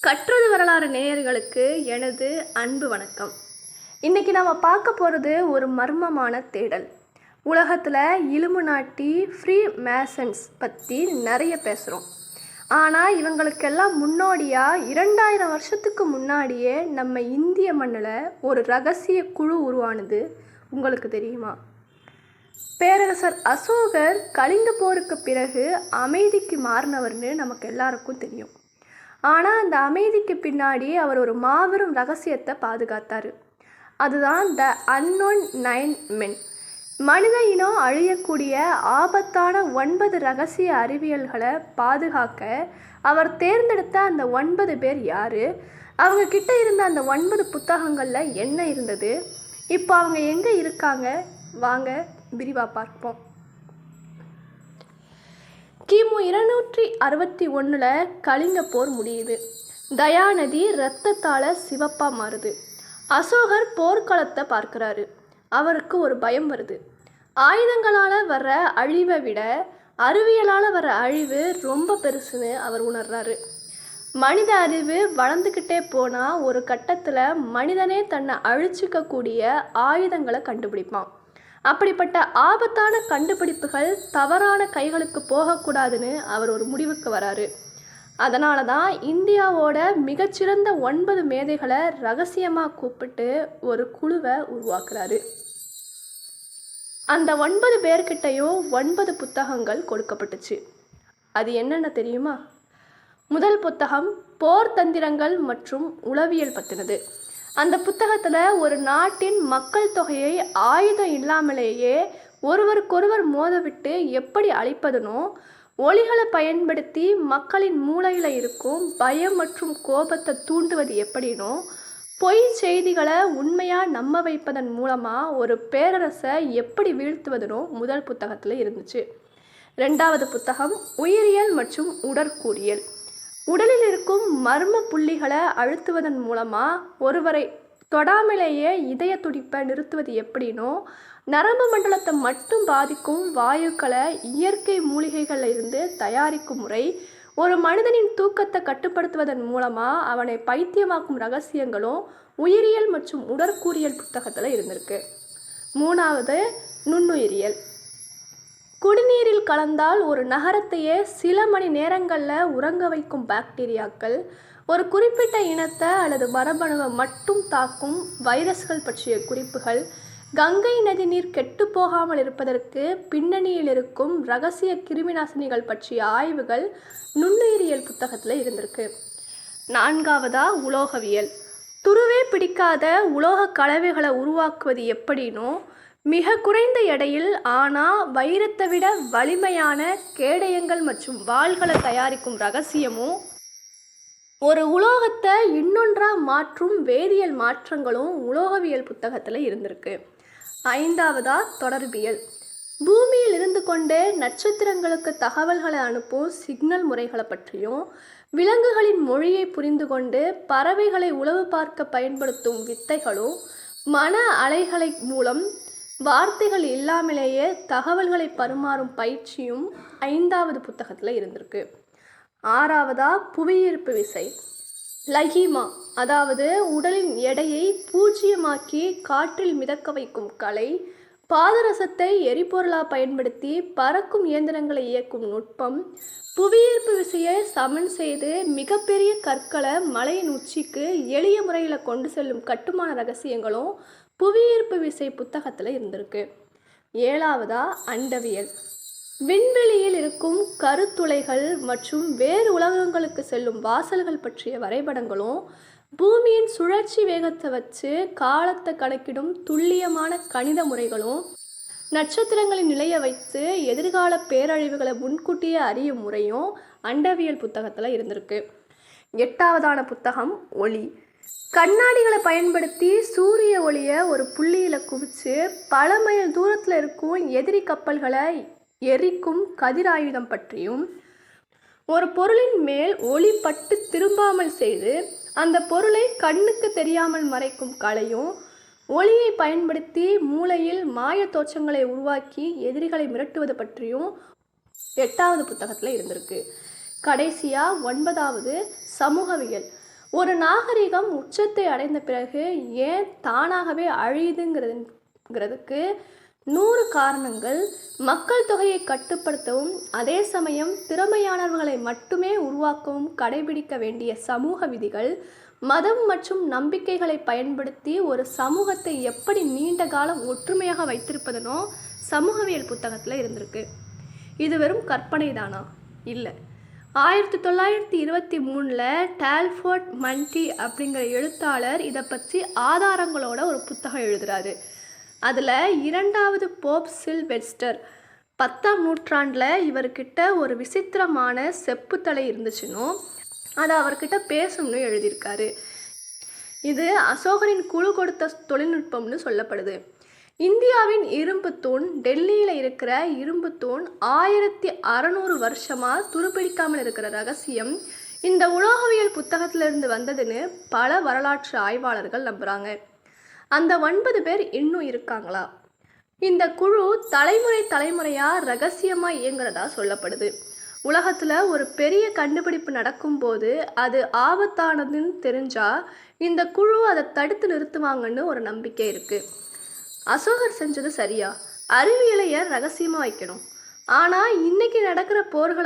கற்றது வரலாறு நேயர்களுக்கு எனது அன்பு வணக்கம். இன்றைக்கி நம்ம பார்க்க போகிறது ஒரு மர்மமான தேடல். உலகத்தில் இலுமினாட்டி, ஃப்ரீ மேசன்ஸ் பற்றி நிறைய பேசுகிறோம். ஆனால் இவங்களுக்கெல்லாம் முன்னோடியாக 2000 வருஷத்துக்கு முன்னாடியே நம்ம இந்திய மண்ணில் ஒரு ரகசிய குழு உருவானது உங்களுக்கு தெரியுமா? பேரரசர் அசோகர் கலிங்க போருக்கு பிறகு அமைதிக்கு மாறினவர்னு நமக்கு எல்லாருக்கும் தெரியும். ஆனால் அந்த அமைதிக்கு பின்னாடி அவர் ஒரு மாபெரும் ரகசியத்தை பாதுகாத்தார். அதுதான் த அன்னோன் 9 மென். மனித இனம் அழியக்கூடிய ஆபத்தான 9 ரகசிய அறிவியல்களை பாதுகாக்க அவர் தேர்ந்தெடுத்த அந்த 9 பேர் யார்? அவங்க கிட்ட இருந்த அந்த 9 புத்தகங்களில் என்ன இருந்தது? இப்போ அவங்க எங்கே இருக்காங்க? வாங்க விரிவாக பார்ப்போம். கிமு 261 கலிங்க போர் முடியுது. தயாநதி இரத்தத்தால் சிவப்பாக மாறுது. அசோகர் போர்க்களத்தை பார்க்குறாரு. அவருக்கு ஒரு பயம் வருது. ஆயுதங்களால் வர்ற அழிவை விட அறிவியலால் வர்ற அழிவு ரொம்ப பெருசுன்னு அவர் உணர்றாரு. மனித அறிவு வளர்ந்துக்கிட்டே போனால் ஒரு கட்டத்தில் மனிதனே தன்னை அழிச்சிக்கக்கூடிய ஆயுதங்களை கண்டுபிடிப்பான். அப்படிப்பட்ட ஆபத்தான கண்டுபிடிப்புகள் தவறான கைகளுக்கு போகக்கூடாதுன்னு அவர் ஒரு முடிவுக்கு வராரு. அதனால தான் இந்தியாவோட மிகச்சிறந்த 9 மேதைகளை ரகசியமாக கூப்பிட்டு ஒரு குழுவை உருவாக்குறாரு. அந்த 9 பேர்கிட்டையும் 9 புத்தகங்கள் கொடுக்கப்பட்டுச்சு. அது என்னென்ன தெரியுமா? முதல் புத்தகம் போர் தந்திரங்கள் மற்றும் உளவியல் பற்றினது. அந்த புத்தகத்தில் ஒரு நாட்டின் மக்கள் தொகையை ஆயுதம் இல்லாமலேயே ஒருவருக்கொருவர் மோதவிட்டு எப்படி அழிப்பதுனோ, ஒலிகளை பயன்படுத்தி மக்களின் மூளையில் இருக்கும் பயம் மற்றும் கோபத்தை தூண்டுவது எப்படினோ, பொய் செய்திகளை உண்மையாக நம்ப வைப்பதன் மூலமாக ஒரு பேரரசை எப்படி வீழ்த்துவதுனோ முதல் புத்தகத்தில் இருந்துச்சு. 2வது புத்தகம் உயிரியல் மற்றும் உடற்கூறியல். உடலில் இருக்கும் மர்ம புள்ளிகளை அழுத்துவதன் மூலமாக ஒருவரை தொடாமலேயே இதய துடிப்பை நிறுத்துவது எப்படினோ, நரம்பு மண்டலத்தை மட்டும் பாதிக்கும் வாயுக்களை இயற்கை மூலிகைகளில் இருந்து தயாரிக்கும் முறை, ஒரு மனிதனின் தூக்கத்தை கட்டுப்படுத்துவதன் மூலமாக அவனை பைத்தியமாக்கும் ரகசியங்களும் உயிரியல் மற்றும் உடற்கூறியல் புத்தகத்தில் இருந்திருக்கு. 3வது நுண்ணுயிரியல். குடிநீரில் கலந்தால் ஒரு நகரத்தையே சில மணி நேரங்களில் உறங்க வைக்கும் பாக்டீரியாக்கள், ஒரு குறிப்பிட்ட இனத்தை அல்லது மரபணுவை மட்டும் தாக்கும் வைரஸ்கள் பற்றிய குறிப்புகள், கங்கை நதி நீர் கெட்டு போகாமல் இருப்பதற்கு பின்னணியில் இருக்கும் இரகசிய கிருமிநாசினிகள் பற்றிய ஆய்வுகள் நுண்ணுயிரியல் புத்தகத்தில் இருந்திருக்கு. 4வதா உலோகவியல். துருவே பிடிக்காத உலோக கலவைகளை உருவாக்குவது எப்படினோ, மிக குறைந்த எடையில் ஆனால் வைரத்தை விட வலிமையான கேடயங்கள் மற்றும் வாள்களை தயாரிக்கும் ரகசியமும், ஒரு உலோகத்தை இன்னொன்றாக மாற்றும் வேதியியல் மாற்றங்களும் உலோகவியல் புத்தகத்தில் இருந்திருக்கு. 5வதா தொடர்பியல். பூமியில் இருந்து கொண்டே நட்சத்திரங்களுக்கு தகவல்களை அனுப்பும் சிக்னல் முறைகளை பற்றியும், விலங்குகளின் மொழியை புரிந்து கொண்டு பறவைகளை உளவு பார்க்க பயன்படுத்தும் வித்தைகளும், மன அலைகளை மூலம் வார்த்தைகள் இல்லாமலேயே தகவல்களை பரிமாறும் பயிற்சியும் 5வது புத்தகத்தில் இருந்திருக்கு. 6வதா புவியீர்ப்பு விசை. லஹிமா, அதாவது உடலின் எடையை பூஜ்ஜியமாக்கி காற்றில் மிதக்க வைக்கும் கலை, பாதரசத்தை எரிபொருளாக பயன்படுத்தி பறக்கும் இயந்திரங்களை இயக்கும் நுட்பம், புவியீர்ப்பு விசையை சமன் செய்து மிகப்பெரிய கற்களை மலையின் உச்சிக்கு எளிய முறையில் கொண்டு செல்லும் கட்டுமான ரகசியங்களும் புவியீர்ப்பு விசை புத்தகத்தில் இருந்திருக்கு. 7வதா அண்டவியல். விண்வெளியில் இருக்கும் கருத்துளைகள் மற்றும் வேறு உலகங்களுக்கு செல்லும் வாசல்கள் பற்றிய வரைபடங்களும், பூமியின் சுழற்சி வேகத்தை வச்சு காலத்தை கணக்கிடும் துல்லியமான கணித முறைகளும், நட்சத்திரங்களின் நிலையை வைத்து எதிர்கால பேரழிவுகளை முன்கூட்டியே அறியும் முறையும் அண்டவியல் புத்தகத்தில் இருந்திருக்கு. 8வதான புத்தகம் ஒளி. கண்ணாடிகளை பயன்படுத்தி சூரிய ஒளியை ஒரு புள்ளியில் குவிச்சு பல மைல் தூரத்தில் இருக்கும் எதிரி கப்பல்களை எரிக்கும் கதிராயுதம் பற்றியும், ஒரு பொருளின் மேல் ஒளி பட்டு திரும்பாமல் செய்து அந்த பொருளை கண்ணுக்கு தெரியாமல் மறைக்கும் கலையும், ஒளியை பயன்படுத்தி மூளையில் மாய தோற்றங்களை உருவாக்கி எதிரிகளை மிரட்டுவது பற்றியும் 8வது புத்தகத்தில் இருந்திருக்கு. கடைசியாக 9வது சமூகவியல். ஒரு நாகரிகம் உச்சத்தை அடைந்த பிறகு ஏன் தானாகவே அழியுதுங்கிறதுக்கு 100 காரணங்கள், மக்கள் தொகையை கட்டுப்படுத்தவும் அதே சமயம் திறமையானவர்களை மட்டுமே உருவாக்கவும் கடைபிடிக்க வேண்டிய சமூக விதிகள், மதம் மற்றும் நம்பிக்கைகளை பயன்படுத்தி ஒரு சமூகத்தை எப்படி நீண்ட காலம் ஒற்றுமையாக வைத்திருப்பதனோ சமூகவியல் புத்தகத்தில் இருந்திருக்கு. இது வெறும் கற்பனை தானா? இல்லை. 1923 டால்போர்ட் மன்டி அப்படிங்கிற எழுத்தாளர் இதை பற்றி ஆதாரங்களோட ஒரு புத்தகம் எழுதுகிறாரு. அதில் 2வது போப் சில்வெஸ்டர் 10ஆம் நூற்றாண்டில் இவர்கிட்ட ஒரு விசித்திரமான செப்புத்தலை இருந்துச்சுன்னு அதை அவர்கிட்ட பேசணும்னு எழுதியிருக்காரு. இது அசோகரின் குழு கொடுத்த தொழில்நுட்பம்னு சொல்லப்படுது. இந்தியாவின் இரும்பு தூண், டெல்லியில் இருக்கிற இரும்பு தூண் 1600 வருஷமாக துருப்பிடிக்காமல் இருக்கிற ரகசியம் இந்த உலோகவியல் புத்தகத்திலிருந்து வந்ததுன்னு பல வரலாற்று ஆய்வாளர்கள் நம்புகிறாங்க. அந்த 9 பேர் இன்னும் இருக்காங்களா? இந்த குழு தலைமுறையாக ரகசியமாக இயங்குறதா சொல்லப்படுது. உலகத்தில் ஒரு பெரிய கண்டுபிடிப்பு நடக்கும்போது அது ஆபத்தானதுன்னு தெரிஞ்சால் இந்த குழு அதை தடுத்து நிறுத்துவாங்கன்னு ஒரு நம்பிக்கை இருக்குது. அசோகர் செஞ்சது சரியா? அறிவியலை ஏன் ரகசியமாக வைக்கணும்? ஆனால் இன்னைக்கு நடக்கிற போர்களை